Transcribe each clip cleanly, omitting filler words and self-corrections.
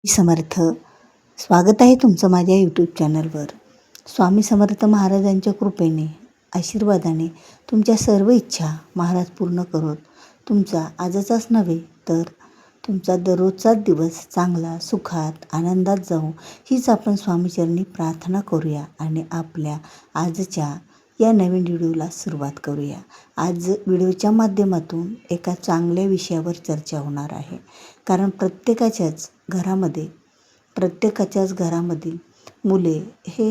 समर्थ. स्वागत आहे तुमचं माझ्या यूट्यूब चॅनलवर. स्वामी समर्थ महाराजांच्या कृपेने, आशीर्वादाने तुमच्या सर्व इच्छा महाराज पूर्ण करोत. तुमचा आजचाच नव्हे तर तुमचा दररोजचाच दिवस चांगला, सुखात, आनंदात जाऊ हीच आपण स्वामीचरणी प्रार्थना करूया आणि आपल्या आजच्या या नवीन व्हिडिओला सुरुवात करूया. आज व्हिडिओच्या माध्यमातून एका चांगल्या विषयावर चर्चा होणार आहे. कारण प्रत्येकाच्याच घरामधील मुले हे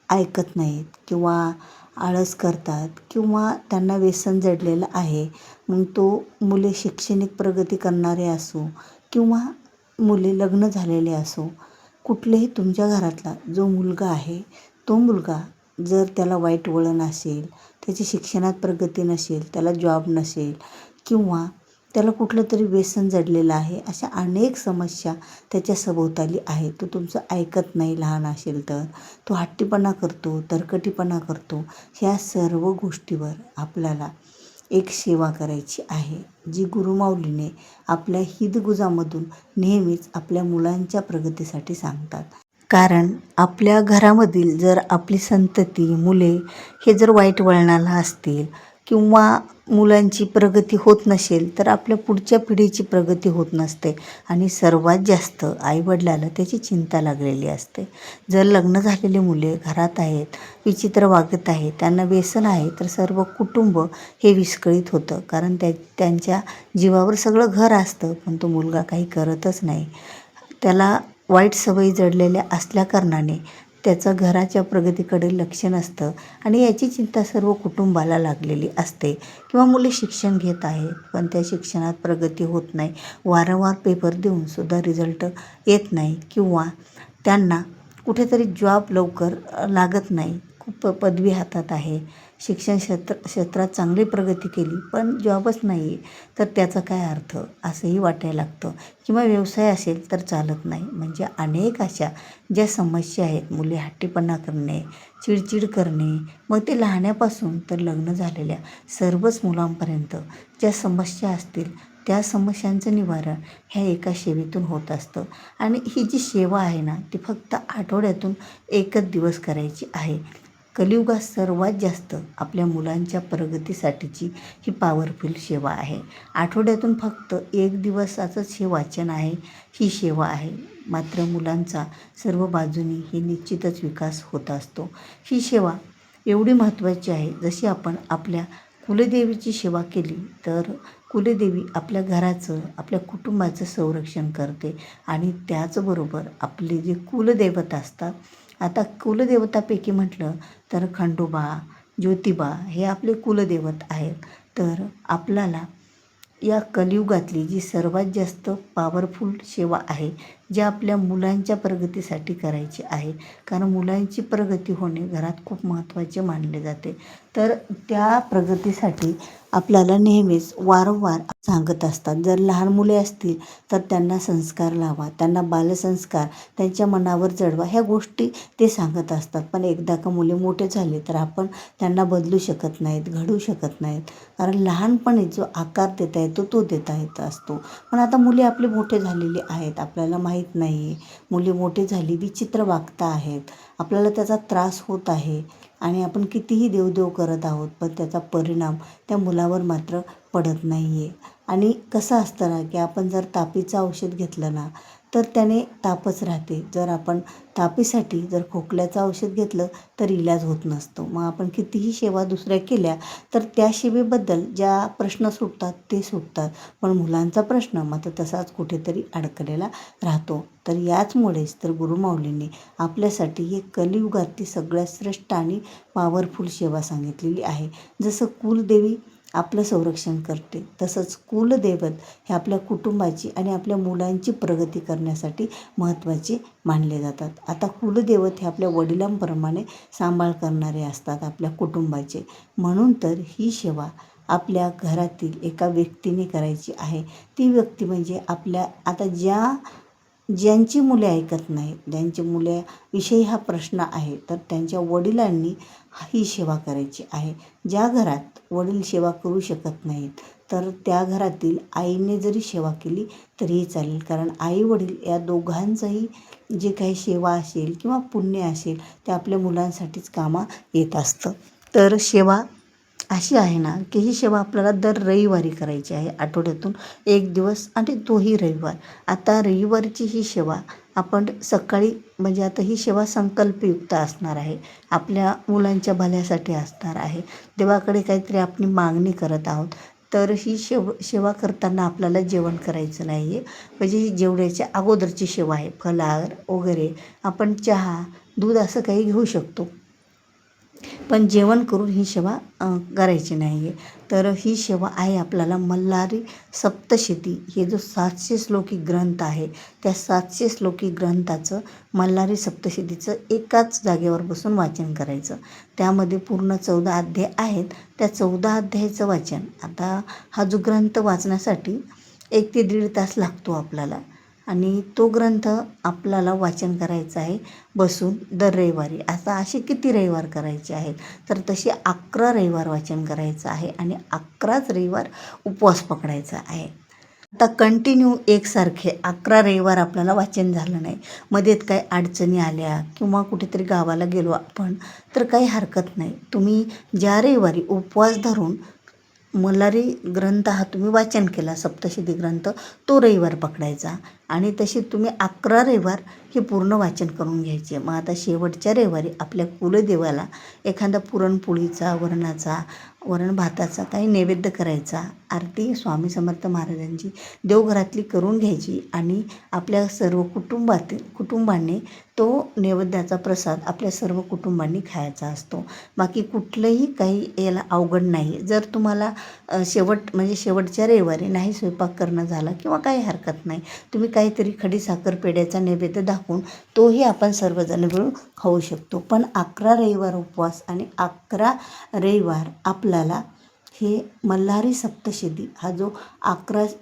ऐकत नाहीत किंवा आळस करतात किंवा त्यांना व्यसन जडलेलं आहे. मग मुले शैक्षणिक प्रगती करणारे असो किंवा मुले लग्न झालेले असो, कुठलेही तुमच्या घरातला जो मुलगा आहे तो मुलगा जर त्याला वाईट वळण असेल, त्याची शिक्षणात प्रगती नसेल, त्याला जॉब नसेल किंवा त्याला कुठलं तरी व्यसन जडलेलं आहे, अशा अनेक समस्या त्याच्या सभोवताली आहेत. तो तुमचं ऐकत नाही, लहान असेल तर तो हट्टीपणा करतो, तरकटीपणा करतो. ह्या सर्व गोष्टीवर आपल्याला एक सेवा करायची आहे, जी गुरुमाऊलीने आपल्या हिदगुजामधून नेहमीच आपल्या मुलांच्या प्रगतीसाठी सांगतात. कारण आपल्या घरामधील जर आपली संतती, मुले हे जर वाईट वळणाला असतील किंवा मुलांची प्रगती होत नसेल तर आपल्या पुढच्या पिढीची प्रगती होत नसते आणि सर्वात जास्त आईवडिलाला त्याची चिंता लागलेली असते. जर लग्न झालेली मुले घरात आहेत, विचित्र वागत आहेत, त्यांना व्यसन आहे, तर सर्व कुटुंब हे विस्कळीत होतं. कारण त्यांच्या जीवावर सगळं घर असतं, पण तो मुलगा काही करतच नाही. त्याला वाईट सवयी जडलेल्या असल्याकारणाने त्याचं घराच्या प्रगतीकडे लक्ष नसतं आणि याची चिंता सर्व कुटुंबाला लागलेली असते. किंवा मुले शिक्षण घेत आहेत पण त्या शिक्षणात प्रगती होत नाही, वारंवार पेपर देऊनसुद्धा रिझल्ट येत नाही किंवा त्यांना कुठेतरी जॉब लवकर लागत नाही. खूप पदवी हातात आहे, शिक्षण क्षेत्रात चांगली प्रगती केली पण जॉबच नाही आहे, तर त्याचा काय अर्थ असंही वाटायला लागतं. किंवा व्यवसाय असेल तर चालत नाही. म्हणजे अनेक अशा ज्या समस्या आहेत, मुले हट्टीपणा करणे, चिडचिड करणे, मग ते लहानापासून तर लग्न झालेल्या सर्वच मुलांपर्यंत ज्या समस्या असतील त्या समस्यांचं निवारण ह्या एका सेवेतून होत असतं. आणि ही जी सेवा आहे ना, ती फक्त आठवड्यातून एकच दिवस करायची आहे. कलियुगात सर्वात जास्त आपल्या मुलांच्या प्रगतीसाठीची ही पॉवरफुल सेवा आहे. आठवड्यातून फक्त एक दिवसाचंच हे वाचन आहे, ही सेवा आहे. मात्र मुलांचा सर्व बाजूनी ही निश्चितच विकास होत असतो. ही सेवा एवढी महत्त्वाची आहे, जशी आपण आपल्या कुलदेवीची सेवा केली तर कुलदेवी आपल्या घराचं, आपल्या कुटुंबाचं संरक्षण करते. आणि त्याचबरोबर आपले जे कुलदैवत असतात, आता कुलदेवतापैकी म्हटलं तर खंडोबा, ज्योतिबा हे आपले कुलदैवत आहेत. तर आपल्याला या कलियुगातली जी सर्वात जास्त पॉवरफुल सेवा आहे, जी आपल्या मुलांच्या प्रगतीसाठी करायची आहे. कारण मुलांची प्रगती होणे घरात खूप महत्त्वाचे मानले जाते. तर त्या प्रगतीसाठी आपल्याला नेहमीच वारंवार सांगत असतात. जर लहान मुले असतील तर त्यांना संस्कार लावा, त्यांना बालसंस्कार त्यांच्या मनावर जडवा, ह्या गोष्टी ते सांगत असतात. पण एकदा का मुले मोठे झाले तर आपण त्यांना बदलू शकत नाहीत, घडवू शकत नाहीत. कारण लहानपणी जो आकार देता येतो तो देता येत असतो. पण आता मुले आपले मोठे झालेले आहेत, आपल्याला माहीत नाही आहे, मुले मोठे झाली, विचित्र वागता आहेत, आपल्याला त्याचा त्रास होत आहे आणि आपण कितीही देवदेव करत आहोत पण त्याचा परिणाम त्या मुलावर मात्र पडत नाही आहे. आणि कसं असतं ना, की आपण जर तापीचं औषध घेतलं ना तर त्याने तापच राहते. जर आपण तापीसाठी जर खोकल्याचं औषध घेतलं तर इलाज होत नसतो. मग आपण कितीही सेवा दुसऱ्या केल्या तर त्या सेवेबद्दल ज्या प्रश्न सुटतात ते सुटतात, पण मुलांचा प्रश्न मात्र तसाच कुठेतरी अडकलेला राहतो. तर याचमुळेच तर गुरुमाऊलींनी आपल्यासाठी एक कलियुगातली सगळ्यात श्रेष्ठ आणि पॉवरफुल सेवा सांगितलेली आहे. जसं कुलदेवी आपलं संरक्षण करते, तसंच कुलदैवत हे आपल्या कुटुंबाची आणि आपल्या मुलांची प्रगती करण्यासाठी महत्त्वाचे मानले जातात. आता कुलदैवत हे आपल्या वडिलांप्रमाणे सांभाळ करणारे असतात आपल्या कुटुंबाचे. म्हणून तर ही सेवा आपल्या घरातील एका व्यक्तीने करायची आहे. ती व्यक्ती म्हणजे आपल्या आता ज्या ज्यांची मुले ऐकत नाहीत, ज्यांची मुलाविषयी हा प्रश्न आहे, तर त्यांच्या वडिलांनी ही सेवा करायची आहे. ज्या घरात वडील सेवा करू शकत नाहीत, तर त्या घरातील आईने जरी सेवा केली तरीही चालेल. कारण आई वडील या दोघांचंही जे काही सेवा असेल किंवा पुण्य असेल ते आपल्या मुलांसाठीच कामा येत असतं. तर सेवा अशी आहे ना की ही सेवा आपल्याला दर रविवारी करायची आहे, आठवड्यातून एक दिवस आणि तोही रविवार. आता रविवारची ही सेवा आपण सकाळी म्हणजे आता ही सेवा संकल्पयुक्त असणार आहे, आपल्या मुलांच्या भल्यासाठी असणार आहे. देवाकडे काहीतरी आपण मागणी करत आहोत. तर ही सेवा करताना आपल्याला जेवण करायचं नाही आहे. म्हणजे ही जेवणाच्या अगोदरची सेवा आहे. फलाहार वगैरे आपण चहा दूध असं काही घेऊ शकतो, पण जेवण करून ही सेवा करायची नाही आहे. तर ही सेवा आहे आपल्याला मल्हारी सप्तशती, हे जो 700 श्लोकी ग्रंथ आहे, त्या 700 श्लोकी ग्रंथाचं मल्हारी सप्तशतीचं एकाच जागेवर बसून वाचन करायचं. त्यामध्ये पूर्ण 14 अध्याय आहेत. त्या 14 अध्यायाचं वाचन, आता हा जो ग्रंथ वाचण्यासाठी 1 ते 1.5 तास लागतो आपल्याला, आणि तो ग्रंथ आपल्याला वाचन करायचं आहे बसून दर रविवारी. आता असे किती रविवार करायचे आहेत, तर तसे 11 रविवार वाचन करायचं आहे आणि 11च रविवार उपवास पकडायचा आहे. आता कंटिन्यू एकसारखे 11 रविवार आपल्याला वाचन झालं नाही, मध्येच काही अडचणी आल्या किंवा कुठेतरी गावाला गेलो आपण, तर काही हरकत नाही. तुम्ही ज्या रविवारी उपवास धरून मल्हारी ग्रंथ हा तुम्ही वाचन केला, सप्तशती ग्रंथ, तो रविवार पकडायचा आणि तसे तुम्ही 11 रविवार हे पूर्ण वाचन करून घ्यायचे. मग आता शेवटच्या रविवारी आपल्या कुलदेवाला एखादा पुरणपोळीचा, वरण भाताचा काही नैवेद्य करायचा. आरती स्वामी समर्थ महाराजांची देवघरातली करून घ्यायची आणि आपल्या सर्व कुटुंबांनी तो नैवेद्याचा प्रसाद आपल्या सर्व कुटुंबांनी खायचा असतो. बाकी कुठलंही काही याला अवघड नाही. जर तुम्हाला शेवटच्या रविवारी नाही स्वयंपाक करणं झाला किंवा काही हरकत नाही, तुम्ही काहीतरी खडीसाखर पेढ्याचा नैवेद्य दाखवून तोही आपण सर्वजण मिळून खाऊ शकतो. पण 11 रविवार उपवास आणि 11 रविवार आपल्याला हे मल्हारी सप्तशती हा जो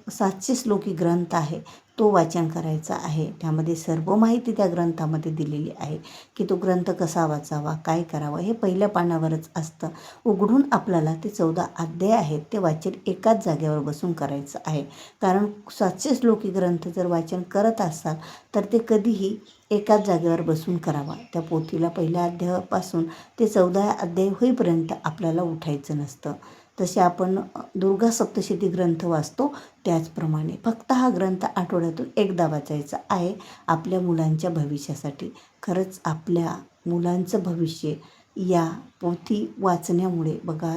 700 श्लोकी ग्रंथ आहे तो वाचन करायचा आहे. त्यामध्ये सर्व माहिती त्या ग्रंथामध्ये दिलेली आहे की तो ग्रंथ कसा वाचावा, काय करावं, हे पहिल्या पानावरच असतं. उघडून आपल्याला ते 14 अध्याय आहेत ते वाचन एकाच जागेवर बसून करायचं आहे. कारण 700 श्लोकी ग्रंथ जर वाचन करत असाल तर ते कधीही एकाच जागेवर बसून करावा. त्या पोथीला पहिल्या अध्यायापासून ते 14 अध्याय होईपर्यंत आपल्याला उठायचं नसतं. तसे आपण दुर्गा सप्तशती ग्रंथ वाचतो त्याचप्रमाणे फक्त हा ग्रंथ आठवड्यातून एकदा वाचायचा आहे आपल्या मुलांच्या भविष्यासाठी. खरंच आपल्या मुलांचं भविष्य या पोथी वाचण्यामुळे, बघा,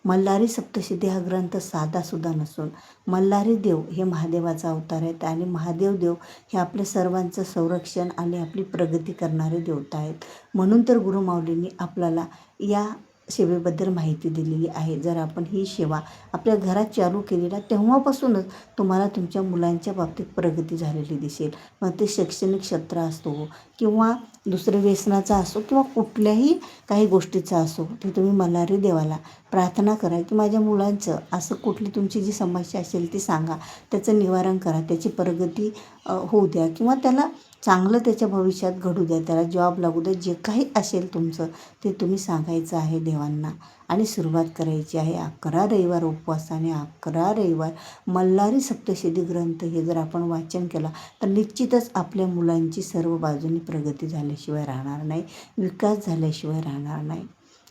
मल्हारी सप्तशती हा ग्रंथ साधासुद्धा नसून मल्हारी देव हे महादेवाचा अवतार आहेत आणि महादेव देव हे आपल्या सर्वांचं संरक्षण आणि आपली प्रगती करणारे देवता आहेत. म्हणून तर गुरुमाऊलींनी आपल्याला या सेवेबद्दल माहिती दिलेली आहे. जर आपण ही सेवा आपल्या घरात चालू केली ना, तेव्हापासूनच तुम्हाला तुमच्या मुलांच्या बाबतीत प्रगती झालेली दिसेल. मग ते शैक्षणिक क्षेत्र असतो किंवा दुसरं व्यसनाचा असो किंवा कुठल्याही काही गोष्टीचा असो, ते तुम्ही मल्हारी देवाला प्रार्थना करा की माझ्या मुलांचं असं कुठली तुमची जी समस्या असेल ती सांगा, त्याचं निवारण करा, त्याची प्रगती होऊ द्या किंवा त्याला चांगलं त्याच्या भविष्यात घडू द्या, त्याला जॉब लागू द्या. जे काही असेल तुमचं ते तुम्ही सांगायचं आहे देवांना आणि सुरुवात करायची आहे 11 रविवार उपवासाने. 11 रविवार मल्हारी सप्तशती ग्रंथ हे जर आपण वाचन केला तर निश्चितच आपल्या मुलांची सर्व बाजूनी प्रगती झाल्याशिवाय राहणार नाही, विकास झाल्याशिवाय राहणार नाही.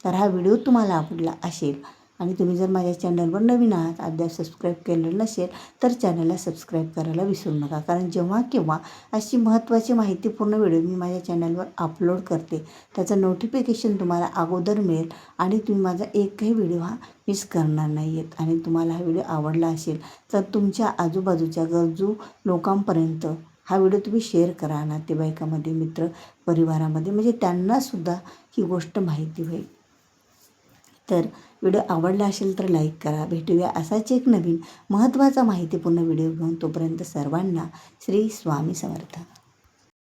तर हा व्हिडिओ तुम्हाला आवडला असेल आणि तुम्ही जर माझ्या चॅनलवर नवीन आहात, अद्याप सबस्क्राईब केलेलं नसेल तर चॅनलला सबस्क्राईब करायला विसरू नका. कारण जेव्हा केव्हा अशी महत्त्वाची माहितीपूर्ण व्हिडिओ मी माझ्या चॅनलवर अपलोड करते त्याचं नोटिफिकेशन तुम्हाला अगोदर मिळेल आणि तुम्ही माझा एकही व्हिडिओ हा मिस करणार नाही आहेत. आणि तुम्हाला हा व्हिडिओ आवडला असेल तर तुमच्या आजूबाजूच्या गरजू लोकांपर्यंत हा व्हिडिओ तुम्ही शेअर करा, नातेवाईकामध्ये, मित्र परिवारामध्ये, म्हणजे त्यांनासुद्धा ही गोष्ट माहिती होईल. तर व्हिडिओ आवडला असेल तर लाईक करा. भेटूया असाच एक नवीन महत्त्वाचा माहितीपूर्ण व्हिडिओ घेऊन. तोपर्यंत सर्वांना श्री स्वामी समर्थ.